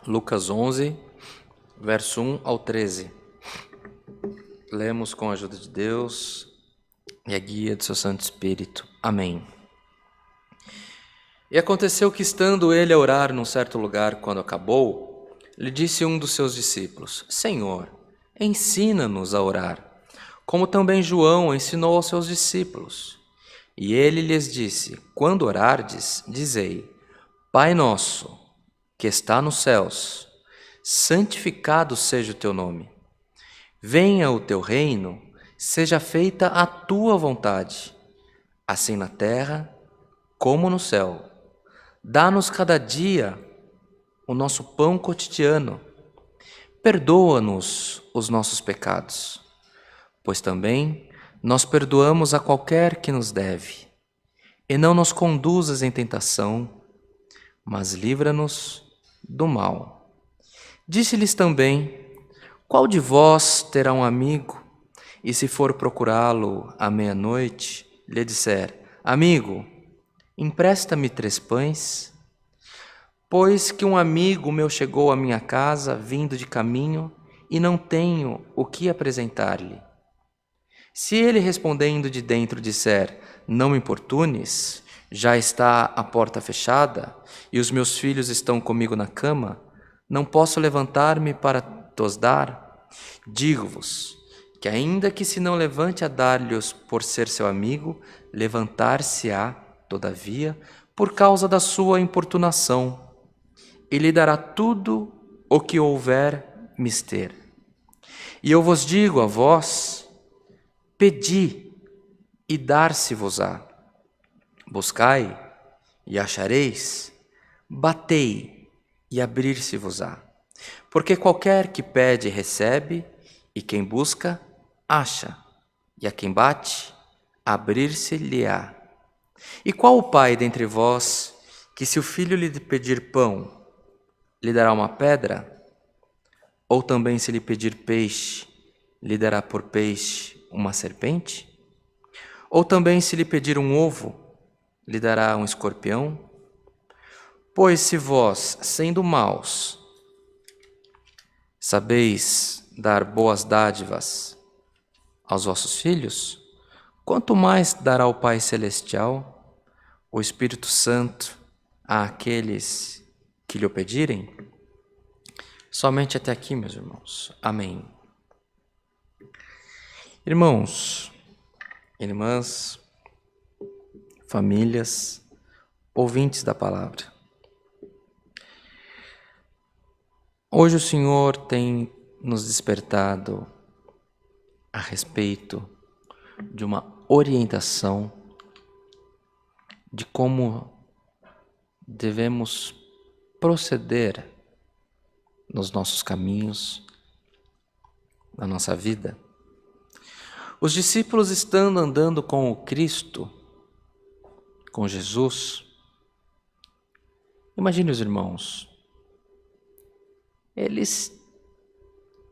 Lucas 11, verso 1 ao 13. Lemos com a ajuda de Deus e a guia do seu Santo Espírito. Amém. E aconteceu que, estando ele a orar num certo lugar, quando acabou, lhe disse um dos seus discípulos: Senhor, ensina-nos a orar, como também João ensinou aos seus discípulos. E ele lhes disse: Quando orardes, dizei: Pai nosso, que está nos céus, santificado seja o teu nome. Venha o teu reino, seja feita a tua vontade, assim na terra como no céu. Dá-nos cada dia o nosso pão cotidiano. Perdoa-nos os nossos pecados, pois também nós perdoamos a qualquer que nos deve. E não nos conduzas em tentação, mas livra-nos do mal. Disse-lhes também: Qual de vós terá um amigo, e se for procurá-lo à meia-noite, lhe disser: Amigo, empresta-me 3 pães? Pois que um amigo meu chegou à minha casa, vindo de caminho, e não tenho o que apresentar-lhe. Se ele, respondendo de dentro, disser: Não me importunes, já está a porta fechada, e os meus filhos estão comigo na cama, não posso levantar-me para tos dar? Digo-vos que, ainda que se não levante a dar-lhes por ser seu amigo, levantar-se-á, todavia, por causa da sua importunação, e lhe dará tudo o que houver mister. E eu vos digo a vós: pedi, e dar-se-vos-á. Buscai, e achareis. Batei, e abrir-se-vos-á. Porque qualquer que pede, recebe, e quem busca, acha, e a quem bate, abrir-se-lhe-á. E qual o pai dentre vós, que se o filho lhe pedir pão, lhe dará uma pedra? Ou também, se lhe pedir peixe, lhe dará por peixe uma serpente? Ou também, se lhe pedir um ovo, lhe dará um escorpião? Pois se vós, sendo maus, sabeis dar boas dádivas aos vossos filhos, quanto mais dará o Pai Celestial, o Espírito Santo, àqueles que lhe o pedirem? Somente até aqui, meus irmãos. Amém. Irmãos, irmãs, famílias, ouvintes da palavra. Hoje o Senhor tem nos despertado a respeito de uma orientação de como devemos proceder nos nossos caminhos, na nossa vida. Os discípulos, estando andando com o Cristo, com Jesus, imagine os irmãos, eles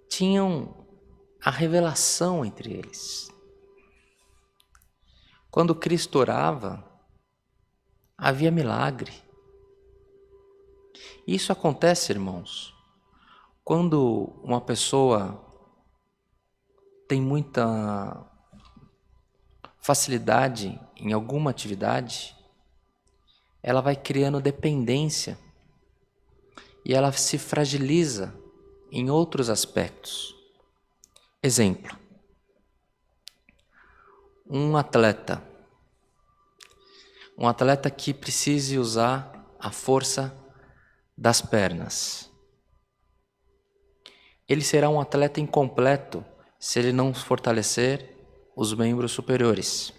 tinham a revelação entre eles. Quando Cristo orava, havia milagre. Isso acontece, irmãos, quando uma pessoa tem muita facilidade em alguma atividade, ela vai criando dependência e ela se fragiliza em outros aspectos. Exemplo: um atleta que precise usar a força das pernas. Ele será um atleta incompleto se ele não fortalecer os membros superiores.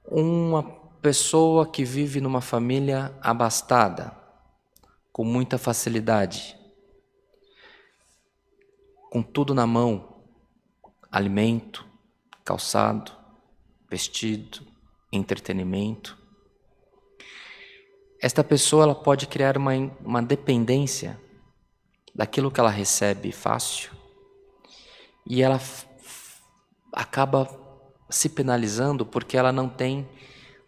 Uma pessoa que vive numa família abastada, com muita facilidade, com tudo na mão, alimento, calçado, vestido, entretenimento. Esta pessoa, ela pode criar uma dependência daquilo que ela recebe fácil, e ela acaba se penalizando porque ela não tem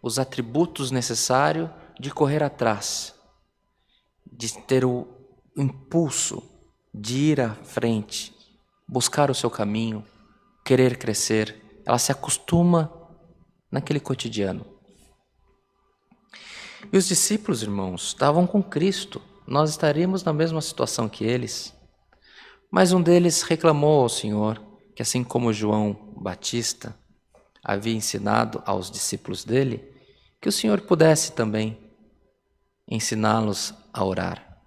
os atributos necessários de correr atrás, de ter o impulso de ir à frente, buscar o seu caminho, querer crescer. Ela se acostuma naquele cotidiano. E os discípulos, irmãos, estavam com Cristo. Nós estaríamos na mesma situação que eles. Mas um deles reclamou ao Senhor que, assim como João Batista havia ensinado aos discípulos dele, que o Senhor pudesse também ensiná-los a orar.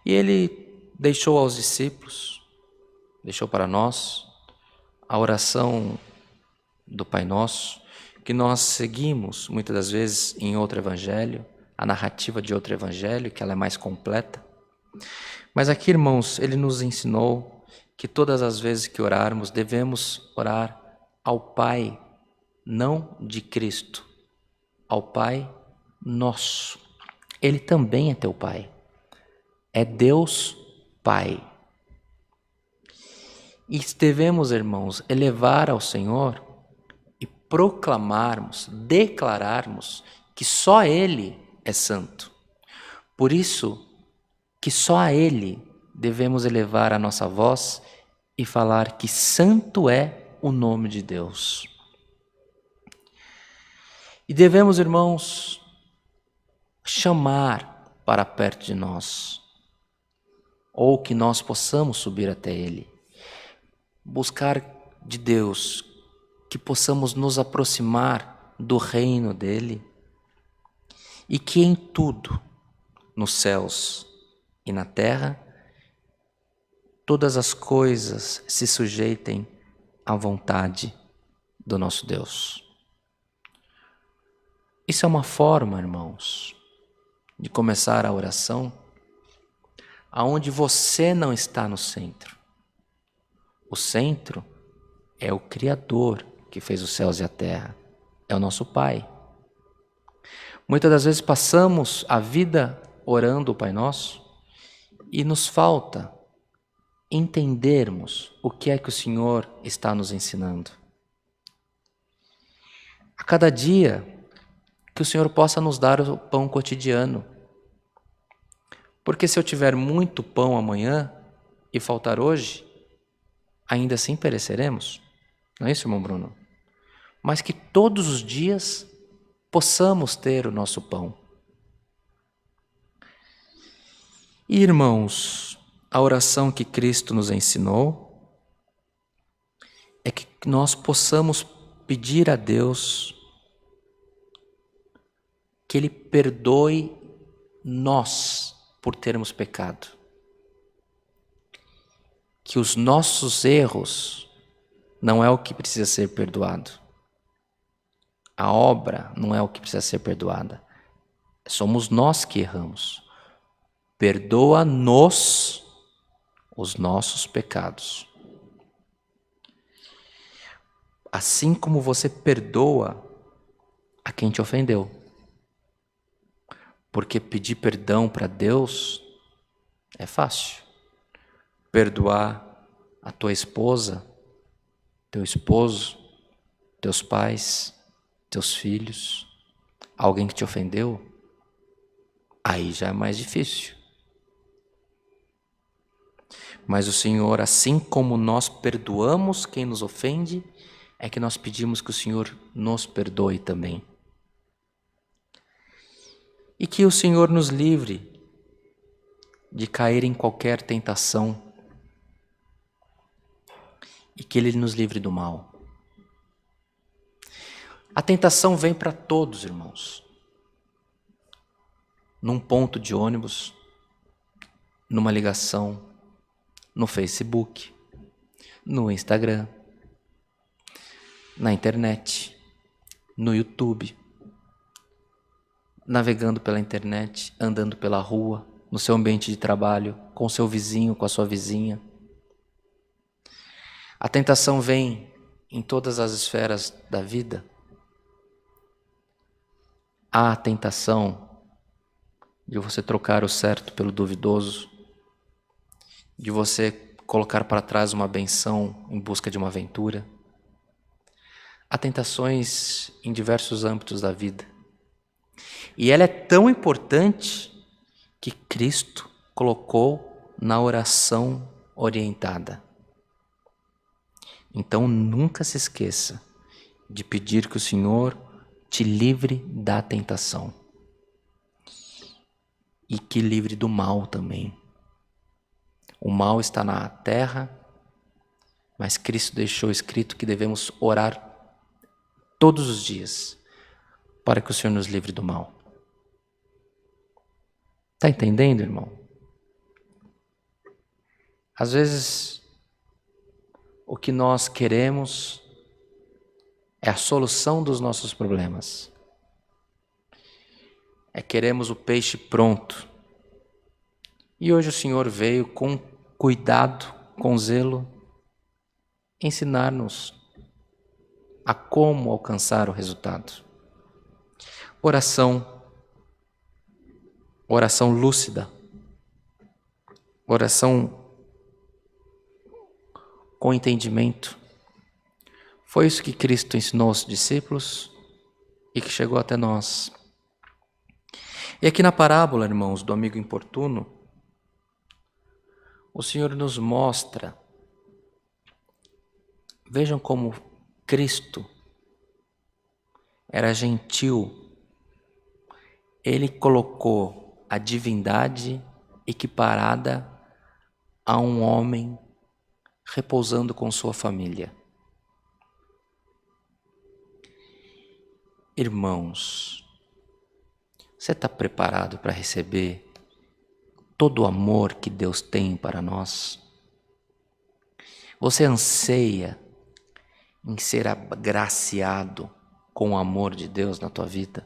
E ele deixou aos discípulos, deixou para nós, a oração do Pai Nosso, que nós seguimos muitas das vezes em outro evangelho, a narrativa de outro evangelho, que ela é mais completa. Mas aqui, irmãos, ele nos ensinou que todas as vezes que orarmos, devemos orar ao Pai, não de Cristo, ao Pai nosso. Ele também é teu Pai. É Deus Pai. E devemos, irmãos, elevar ao Senhor e proclamarmos, declararmos que só Ele é santo. Por isso que só a Ele devemos elevar a nossa voz e falar que santo é o nome de Deus. E devemos, irmãos, chamar para perto de nós, ou que nós possamos subir até Ele. Buscar de Deus, que possamos nos aproximar do reino dEle e que em tudo, nos céus e na terra, todas as coisas se sujeitem à vontade do nosso Deus. Isso é uma forma, irmãos, de começar a oração aonde você não está no centro. O centro é o Criador que fez os céus e a terra, é o nosso Pai. Muitas das vezes passamos a vida orando o Pai Nosso e nos falta entendermos o que é que o Senhor está nos ensinando. A cada dia, que o Senhor possa nos dar o pão cotidiano. Porque se eu tiver muito pão amanhã e faltar hoje, ainda assim pereceremos. Não é isso, irmão Bruno? Mas que todos os dias possamos ter o nosso pão. E, irmãos, a oração que Cristo nos ensinou é que nós possamos pedir a Deus que Ele perdoe nós por termos pecado. Que os nossos erros não é o que precisa ser perdoado. A obra não é o que precisa ser perdoada. Somos nós que erramos. Perdoa-nos os nossos pecados. Assim como você perdoa a quem te ofendeu. Porque pedir perdão para Deus é fácil. Perdoar a tua esposa, teu esposo, teus pais, teus filhos, alguém que te ofendeu, aí já é mais difícil. Mas o Senhor, assim como nós perdoamos quem nos ofende, é que nós pedimos que o Senhor nos perdoe também. E que o Senhor nos livre de cair em qualquer tentação e que Ele nos livre do mal. A tentação vem para todos, irmãos. Num ponto de ônibus, numa ligação, no Facebook, no Instagram, na internet, no YouTube, navegando pela internet, andando pela rua, no seu ambiente de trabalho, com o seu vizinho, com a sua vizinha. A tentação vem em todas as esferas da vida. Há a tentação de você trocar o certo pelo duvidoso, de você colocar para trás uma benção em busca de uma aventura. Há tentações em diversos âmbitos da vida. E ela é tão importante que Cristo colocou na oração orientada. Então nunca se esqueça de pedir que o Senhor te livre da tentação e que livre do mal também. O mal está na terra, mas Cristo deixou escrito que devemos orar todos os dias para que o Senhor nos livre do mal. Está entendendo, irmão? Às vezes, o que nós queremos é a solução dos nossos problemas. Queremos o peixe pronto. E hoje o Senhor veio com cuidado, com zelo, ensinar-nos a como alcançar o resultado. Oração lúcida, oração com entendimento. Foi isso que Cristo ensinou aos discípulos e que chegou até nós. E aqui na parábola, irmãos, do amigo importuno, o Senhor nos mostra, vejam como Cristo era gentil. Ele colocou a divindade equiparada a um homem repousando com sua família. Irmãos, você está preparado para receber todo o amor que Deus tem para nós? Você anseia em ser agraciado com o amor de Deus na tua vida?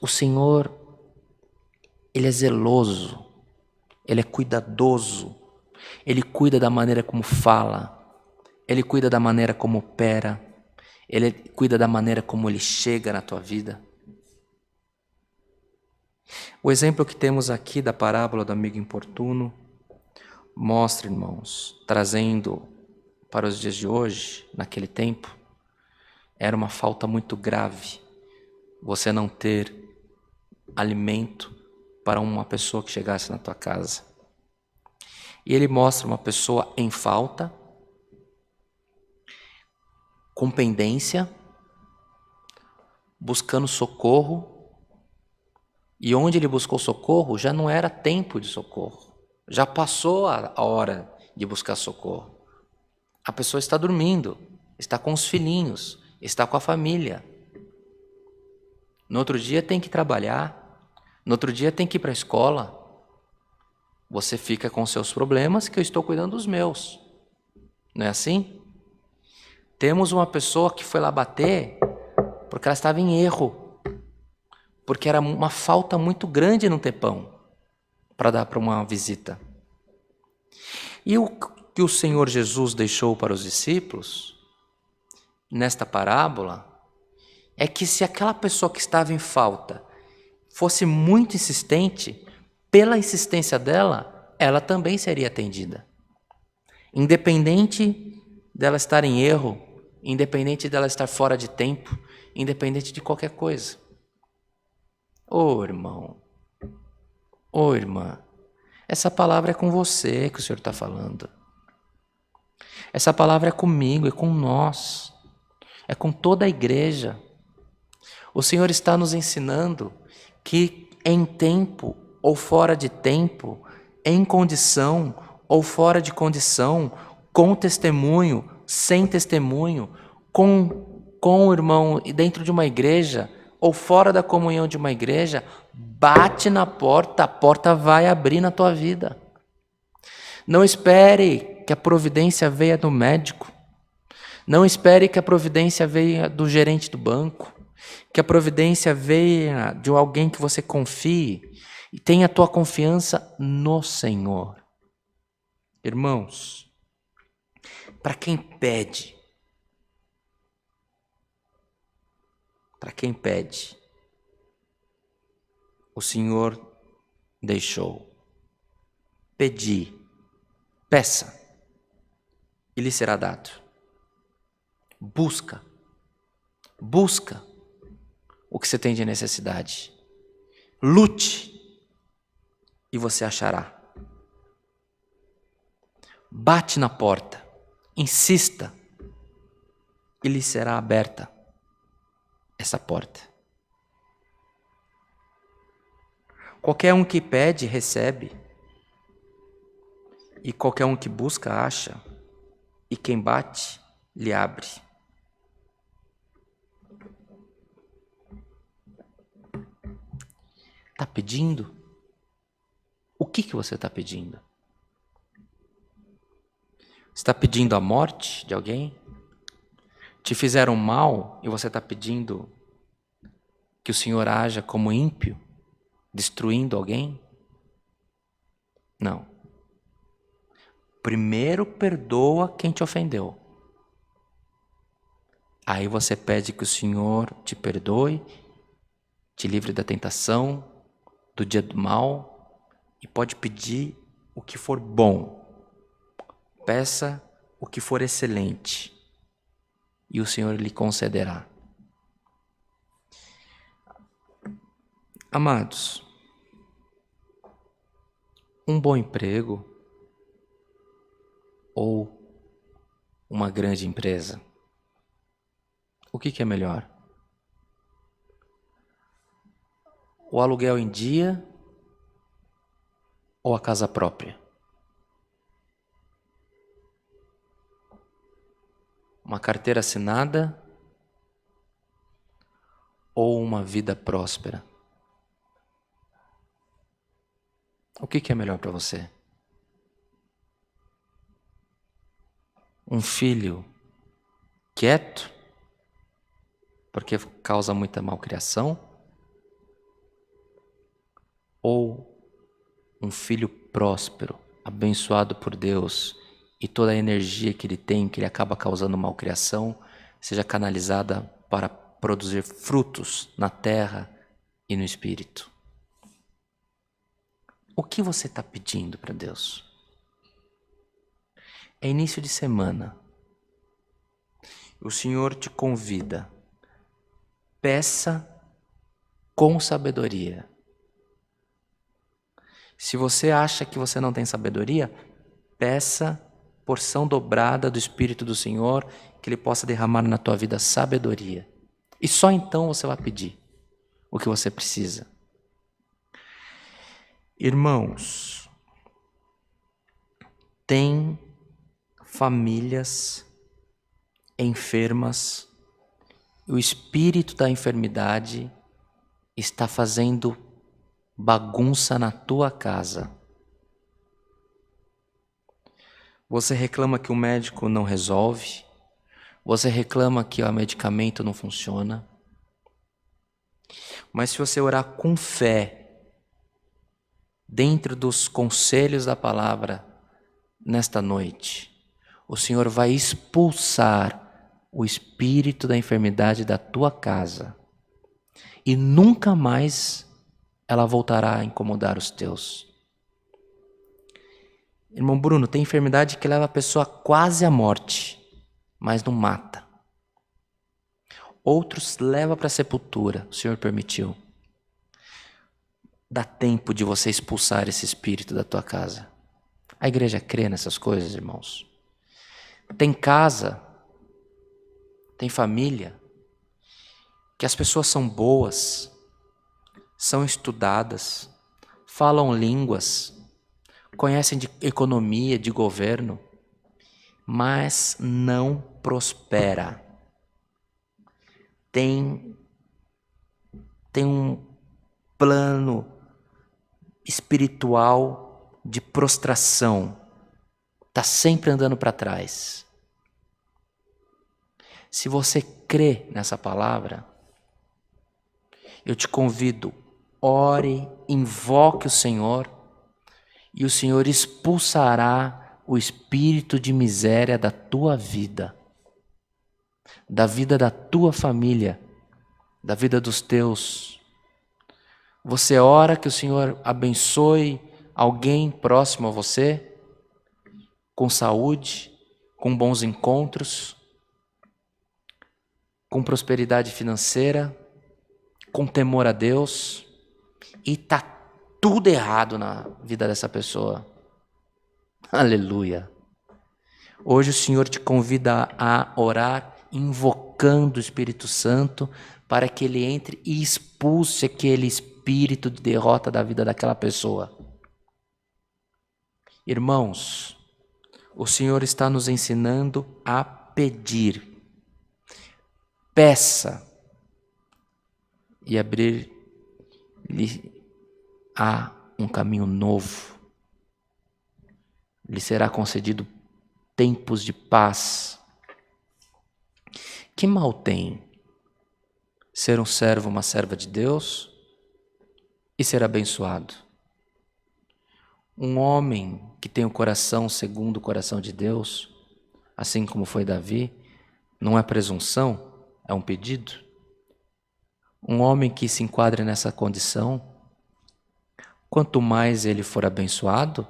O Senhor, Ele é zeloso, Ele é cuidadoso, Ele cuida da maneira como fala, Ele cuida da maneira como opera, Ele cuida da maneira como Ele chega na tua vida. O exemplo que temos aqui da parábola do amigo importuno mostra, irmãos, trazendo para os dias de hoje, naquele tempo, era uma falta muito grave você não ter alimento para uma pessoa que chegasse na tua casa. E ele mostra uma pessoa em falta, com pendência, buscando socorro, e onde ele buscou socorro já não era tempo de socorro, já passou a hora de buscar socorro. A pessoa está dormindo, está com os filhinhos, está com a família. No outro dia tem que trabalhar, no outro dia tem que ir para a escola. Você fica com seus problemas que eu estou cuidando dos meus. Não é assim? Temos uma pessoa que foi lá bater porque ela estava em erro, porque era uma falta muito grande não ter pão para dar para uma visita. E o que o Senhor Jesus deixou para os discípulos, nesta parábola, é que se aquela pessoa que estava em falta fosse muito insistente, pela insistência dela, ela também seria atendida. Independente dela estar em erro, independente dela estar fora de tempo, independente de qualquer coisa. Ô irmão, ô irmã, essa palavra é com você que o Senhor está falando. Essa palavra é comigo, é com nós, é com toda a igreja. O Senhor está nos ensinando que em tempo ou fora de tempo, em condição ou fora de condição, com testemunho, sem testemunho, com o irmão dentro de uma igreja ou fora da comunhão de uma igreja, bate na porta, a porta vai abrir na tua vida. Não espere que a providência venha do médico. Não espere que a providência venha do gerente do banco. Que a providência venha de alguém que você confie. E tenha a tua confiança no Senhor. Irmãos, para quem pede, o Senhor deixou. Pedi, peça, e lhe será dado. Busca o que você tem de necessidade. Lute e você achará. Bate na porta, insista, e lhe será aberta essa porta. Qualquer um que pede, recebe. E qualquer um que busca, acha. E quem bate, lhe abre. Está pedindo? O que você está pedindo? Está pedindo a morte de alguém? Te fizeram mal e você está pedindo que o Senhor haja como ímpio, destruindo alguém? Não. Primeiro perdoa quem te ofendeu. Aí você pede que o Senhor te perdoe, te livre da tentação, do dia do mal, e pode pedir o que for bom. Peça o que for excelente, e o Senhor lhe concederá. Amados, um bom emprego ou uma grande empresa, o que é melhor? O aluguel em dia ou a casa própria? Uma carteira assinada ou uma vida próspera? O que é melhor para você? Um filho quieto, porque causa muita malcriação? Ou um filho próspero, abençoado por Deus, e toda a energia que ele tem, que ele acaba causando malcriação, seja canalizada para produzir frutos na terra e no espírito? O que você está pedindo para Deus? É início de semana. O Senhor te convida. Peça com sabedoria. Se você acha que você não tem sabedoria, peça porção dobrada do Espírito do Senhor, que Ele possa derramar na tua vida sabedoria. E só então você vai pedir o que você precisa. Irmãos, tem famílias enfermas, o espírito da enfermidade está fazendo bagunça na tua casa. Você reclama que o médico não resolve, você reclama que o medicamento não funciona. Mas se você orar com fé, dentro dos conselhos da palavra, nesta noite, o Senhor vai expulsar o espírito da enfermidade da tua casa e nunca mais ela voltará a incomodar os teus. Irmão Bruno, tem enfermidade que leva a pessoa quase à morte, mas não mata. Outros leva para a sepultura, o Senhor permitiu. Dá tempo de você expulsar esse espírito da tua casa. A igreja crê nessas coisas, irmãos. Tem casa, tem família, que as pessoas são boas, são estudadas, falam línguas, conhecem de economia, de governo, mas não prospera. Tem um plano espiritual de prostração, está sempre andando para trás. Se você crê nessa palavra, eu te convido, ore, invoque o Senhor, e o Senhor expulsará o espírito de miséria da tua vida, da vida da tua família, da vida dos teus. Você ora que o Senhor abençoe alguém próximo a você, com saúde, com bons encontros, com prosperidade financeira, com temor a Deus, e está tudo errado na vida dessa pessoa. Aleluia. Hoje o Senhor te convida a orar invocando o Espírito Santo para que ele entre e expulse aquele espírito de derrota da vida daquela pessoa. Irmãos, o Senhor está nos ensinando a pedir. Peça e abrir-lhe a um caminho novo. Lhe será concedido tempos de paz. Que mal tem ser um servo, uma serva de Deus e ser abençoado? Um homem que tem o coração segundo o coração de Deus, assim como foi Davi, não é presunção, é um pedido. Um homem que se enquadre nessa condição, quanto mais ele for abençoado,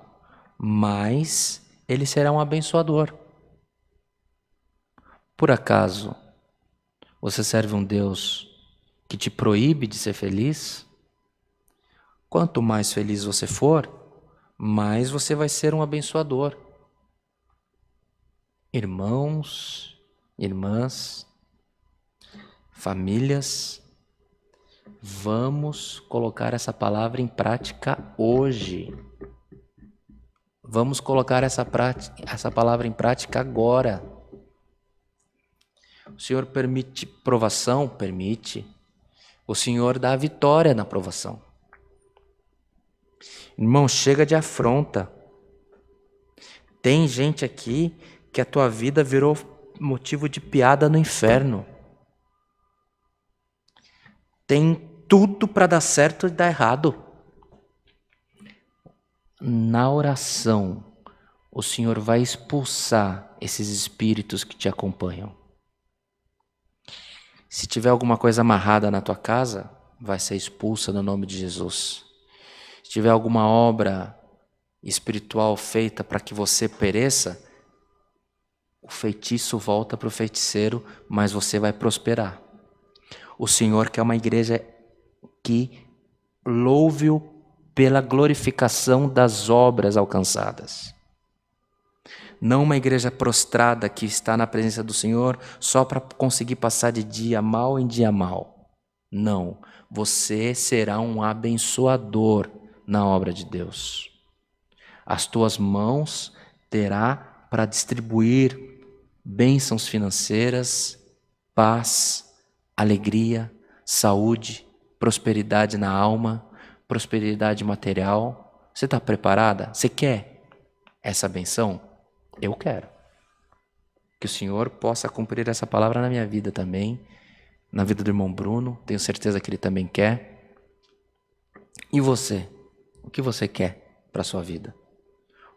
mais ele será um abençoador. Por acaso, você serve um Deus que te proíbe de ser feliz? Quanto mais feliz você for, mais você vai ser um abençoador. Irmãos, irmãs, famílias, vamos colocar essa palavra em prática hoje. Vamos colocar essa palavra em prática agora. O Senhor permite provação? Permite. O Senhor dá a vitória na provação. Irmão, chega de afronta. Tem gente aqui que a tua vida virou motivo de piada no inferno. Tem tudo para dar certo e dar errado. Na oração, o Senhor vai expulsar esses espíritos que te acompanham. Se tiver alguma coisa amarrada na tua casa, vai ser expulsa no nome de Jesus. Se tiver alguma obra espiritual feita para que você pereça, o feitiço volta para o feiticeiro, mas você vai prosperar. O Senhor quer uma igreja que louve-o pela glorificação das obras alcançadas. Não uma igreja prostrada que está na presença do Senhor só para conseguir passar de dia mal em dia mal. Não, você será um abençoador na obra de Deus. As tuas mãos terá para distribuir bênçãos financeiras, paz, alegria, saúde, prosperidade na alma, prosperidade material. Você está preparada? Você quer essa benção? Eu quero. Que o Senhor possa cumprir essa palavra na minha vida também, na vida do irmão Bruno, tenho certeza que ele também quer. E você? O que você quer para a sua vida?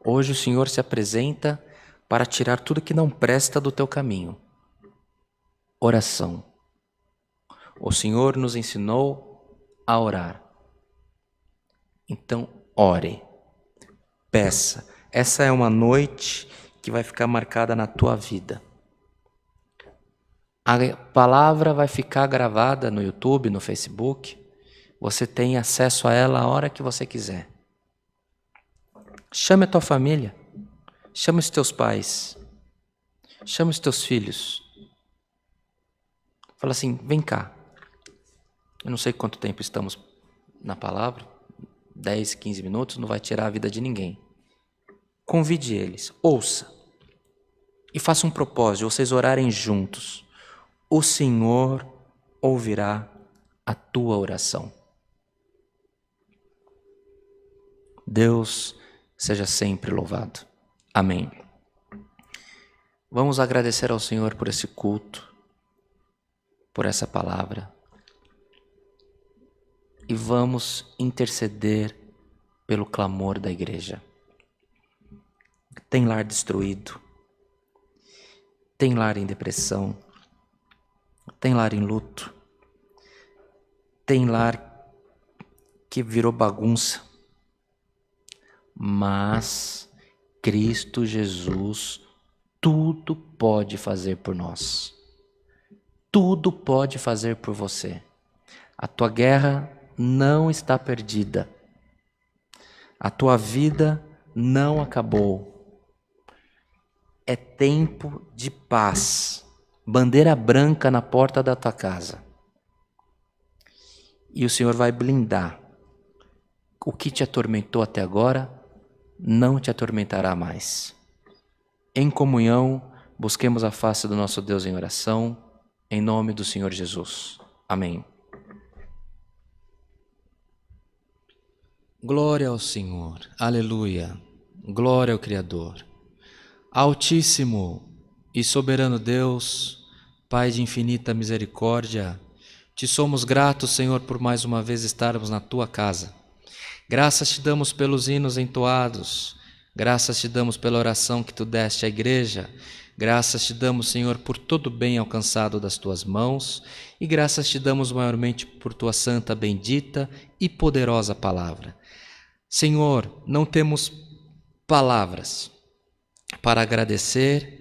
Hoje o Senhor se apresenta para tirar tudo que não presta do teu caminho. Oração. O Senhor nos ensinou a orar. Então, ore. Peça. Essa é uma noite que vai ficar marcada na tua vida. A palavra vai ficar gravada no YouTube, no Facebook. Você tem acesso a ela a hora que você quiser. Chame a tua família. Chame os teus pais. Chame os teus filhos. Fala assim, vem cá. Eu não sei quanto tempo estamos na palavra. 10, 15 minutos, não vai tirar a vida de ninguém. Convide eles, ouça. E faça um propósito, vocês orarem juntos. O Senhor ouvirá a tua oração. Deus seja sempre louvado. Amém. Vamos agradecer ao Senhor por esse culto, por essa palavra. E vamos interceder pelo clamor da igreja. Tem lar destruído, tem lar em depressão, tem lar em luto, tem lar que virou bagunça, mas Cristo Jesus tudo pode fazer por nós, tudo pode fazer por você. A tua guerra não está perdida. A tua vida não acabou. É tempo de paz. Bandeira branca na porta da tua casa. E o Senhor vai blindar. O que te atormentou até agora não te atormentará mais. Em comunhão, busquemos a face do nosso Deus em oração, em nome do Senhor Jesus. Amém. Glória ao Senhor, aleluia, glória ao Criador. Altíssimo e soberano Deus, Pai de infinita misericórdia, te somos gratos, Senhor, por mais uma vez estarmos na tua casa. Graças te damos pelos hinos entoados, graças te damos pela oração que tu deste à igreja, graças te damos, Senhor, por todo o bem alcançado das tuas mãos e graças te damos maiormente por tua santa, bendita e poderosa palavra. Senhor, não temos palavras para agradecer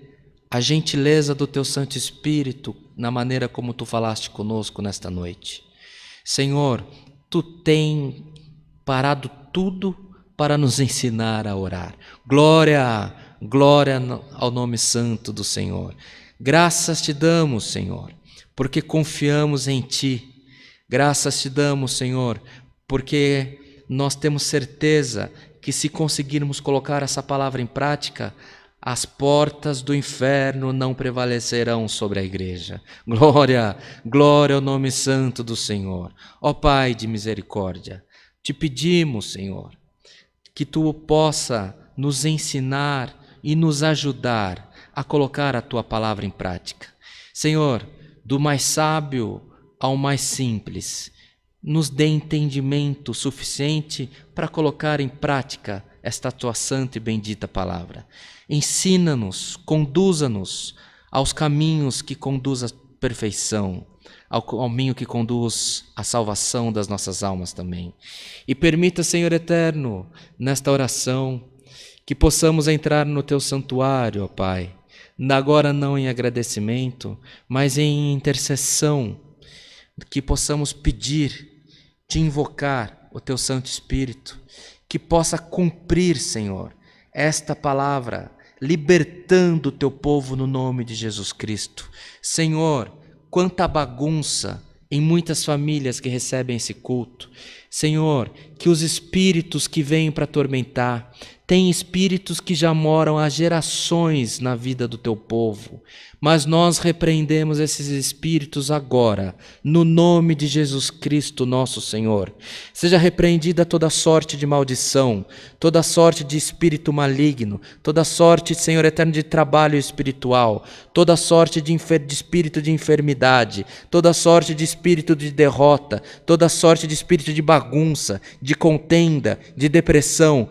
a gentileza do teu Santo Espírito na maneira como tu falaste conosco nesta noite. Senhor, tu tens parado tudo para nos ensinar a orar. Glória, glória ao nome santo do Senhor. Graças te damos, Senhor, porque confiamos em ti. Graças te damos, Senhor, porque nós temos certeza que se conseguirmos colocar essa palavra em prática, as portas do inferno não prevalecerão sobre a igreja. Glória, glória ao nome santo do Senhor. Ó Pai de misericórdia, te pedimos, Senhor, que tu possa nos ensinar e nos ajudar a colocar a tua palavra em prática. Senhor, do mais sábio ao mais simples, nos dê entendimento suficiente para colocar em prática esta tua santa e bendita palavra. Ensina-nos, conduza-nos aos caminhos que conduzem à perfeição, ao caminho que conduz à salvação das nossas almas também. E permita, Senhor eterno, nesta oração, que possamos entrar no teu santuário, ó Pai, agora não em agradecimento, mas em intercessão, que possamos pedir, te invocar o teu Santo Espírito, que possa cumprir, Senhor, esta palavra, libertando o teu povo no nome de Jesus Cristo. Senhor, quanta bagunça em muitas famílias que recebem esse culto. Senhor, que os espíritos que vêm para atormentar, tem espíritos que já moram há gerações na vida do teu povo, mas nós repreendemos esses espíritos agora, no nome de Jesus Cristo, nosso Senhor. Seja repreendida toda sorte de maldição, toda sorte de espírito maligno, toda sorte, Senhor eterno, de trabalho espiritual, toda sorte de espírito de enfermidade, toda sorte de espírito de derrota, toda sorte de espírito de bagunça, de contenda, de depressão.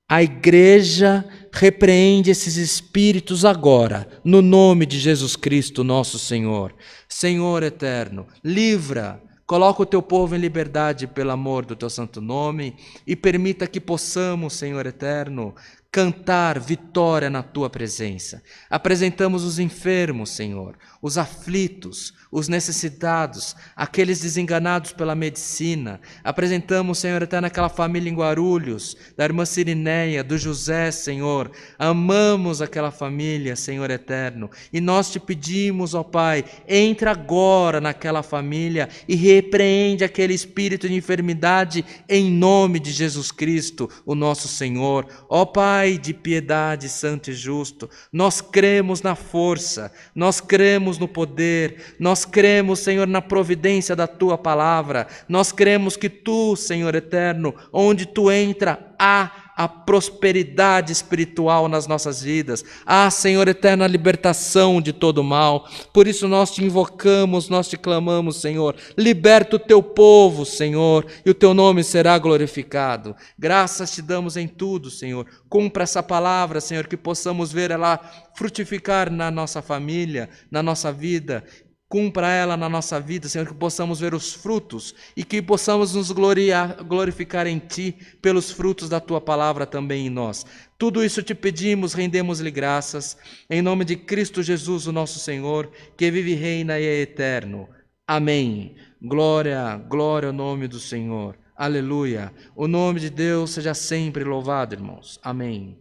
A igreja repreende esses espíritos agora, no nome de Jesus Cristo, nosso Senhor. Senhor eterno, livra, coloca o teu povo em liberdade pelo amor do teu santo nome e permita que possamos, Senhor eterno, cantar vitória na tua presença. Apresentamos os enfermos, Senhor, os aflitos, os necessitados, aqueles desenganados pela medicina. Apresentamos, Senhor eterno, aquela família em Guarulhos, da irmã Cirineia, do José, Senhor. Amamos aquela família, Senhor eterno, e nós te pedimos, ó Pai, entra agora naquela família e repreende aquele espírito de enfermidade em nome de Jesus Cristo, o nosso Senhor. Ó Pai de piedade, santo e justo, nós cremos na força, nós cremos no poder, nós cremos, Senhor, na providência da Tua palavra, nós cremos que Tu, Senhor eterno, onde Tu entra, há a prosperidade espiritual nas nossas vidas. Senhor eterno, a libertação de todo mal. Por isso nós te invocamos, nós te clamamos, Senhor. Liberta o teu povo, Senhor, e o teu nome será glorificado. Graças te damos em tudo, Senhor. Cumpra essa palavra, Senhor, que possamos ver ela frutificar na nossa família, na nossa vida. Cumpra ela na nossa vida, Senhor, que possamos ver os frutos e que possamos nos glorificar em Ti pelos frutos da Tua palavra também em nós. Tudo isso te pedimos, rendemos-lhe graças, em nome de Cristo Jesus, o nosso Senhor, que vive e reina e é eterno. Amém. Glória, glória ao nome do Senhor. Aleluia. O nome de Deus seja sempre louvado, irmãos. Amém.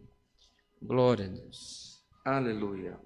Glória a Deus. Aleluia.